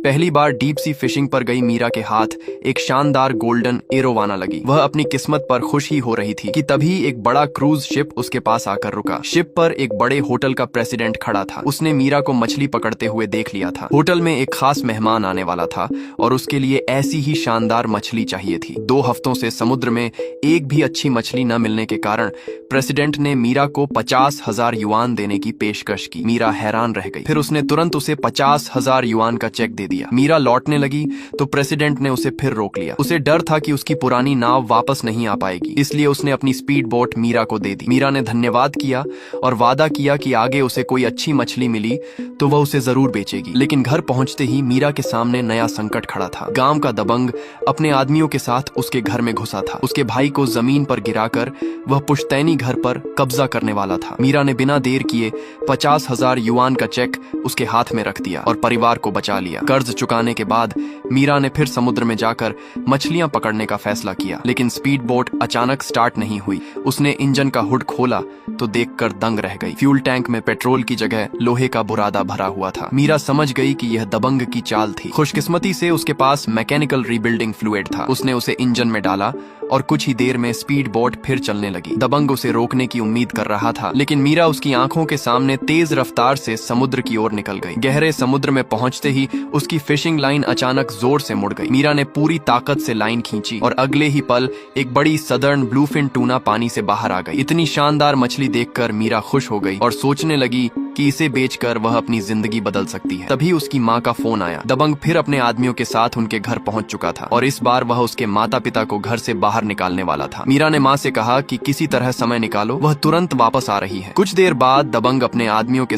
पहली बार deep sea fishing पर गई मीरा के हाथ एक शानदार गोल्डन एरोवाना लगी। वह अपनी किस्मत पर खुश ही हो रही थी कि तभी एक बड़ा क्रूज शिप उसके पास आकर रुका। शिप पर एक बड़े होटल का प्रेसिडेंट खड़ा था। उसने मीरा को मछली पकड़ते हुए देख लिया था। होटल में एक खास मेहमान आने वाला था और उसके लिए ऐसी ही शानदार मछली चाहिए थी। 2 हफ्तों से समुद्र में एक भी अच्छी मछली न मिलने के कारण प्रेसिडेंट ने मीरा को 50,000 युआन देने की पेशकश की। मीरा हैरान रह गई। फिर उसने तुरंत उसे 50,000 युआन का चेक दे दिया। मीरा लौटने लगी तो प्रेसिडेंट ने उसे फिर रोक लिया। उसे डर था कि उसकी पुरानी नाव वापस नहीं आ पाएगी, इसलिए उसने अपनी स्पीड बोट मीरा को दे दी। मीरा ने धन्यवाद किया और वादा किया कि आगे उसे कोई अच्छी मछली मिली तो वह उसे जरूर बेचेगी। लेकिन घर पहुंचते ही मीरा के सामने नया संकट खड़ा था। गांव का दबंग अपने आदमियों के साथ उसके घर में घुसा था। उसके भाई को जमीन पर गिराकर वह पुश्तैनी घर पर कब्जा करने वाला था। मीरा ने बिना देर किए 50,000 युआन का चेक उसके हाथ में रख दिया और परिवार को बचा लिया। कर्ज चुकाने के बाद मीरा ने फिर समुद्र में जाकर मछलियां पकड़ने का फैसला किया। लेकिन स्पीड बोट अचानक स्टार्ट नहीं हुई। उसने इंजन का हुड खोला तो देखकर दंग रह गई। फ्यूल टैंक में पेट्रोल की जगह लोहे का बुरादा भरा हुआ था। मीरा समझ गई कि यह दबंग की चाल थी। खुशकिस्मती से उसके पास मैकेनिकल रीबिल्डिंग फ्लूइड था। उसने उसे इंजन में डाला और कुछ ही देर में स्पीड बोट फिर चलने लगी। दबंग उसे रोकने की उम्मीद कर रहा था, लेकिन मीरा उसकी आंखों के सामने तेज रफ्तार से समुद्र की ओर निकल गई। गहरे समुद्र में पहुंचते ही उसकी फिशिंग लाइन अचानक जोर से मुड़ गई। मीरा ने पूरी ताकत से लाइन खींची और अगले ही पल एक बड़ी सदर्न ब्लूफिन टूना पानी से बाहर आ गई। इतनी शानदार मछली देखकर मीरा खुश हो गई और सोचने लगी कि इसे बेचकर वह अपनी जिंदगी बदल सकती है। तभी उसकी माँ का फोन आया। दबंग फिर अपने आदमियों के साथ उनके घर पहुंच चुका था और इस बार वह उसके माता पिता को घर से बाहर निकालने वाला था। मीरा ने माँ से कहा कि किसी तरह समय निकालो, वह तुरंत वापस आ रही है। कुछ देर बाद दबंग अपने आदमियों के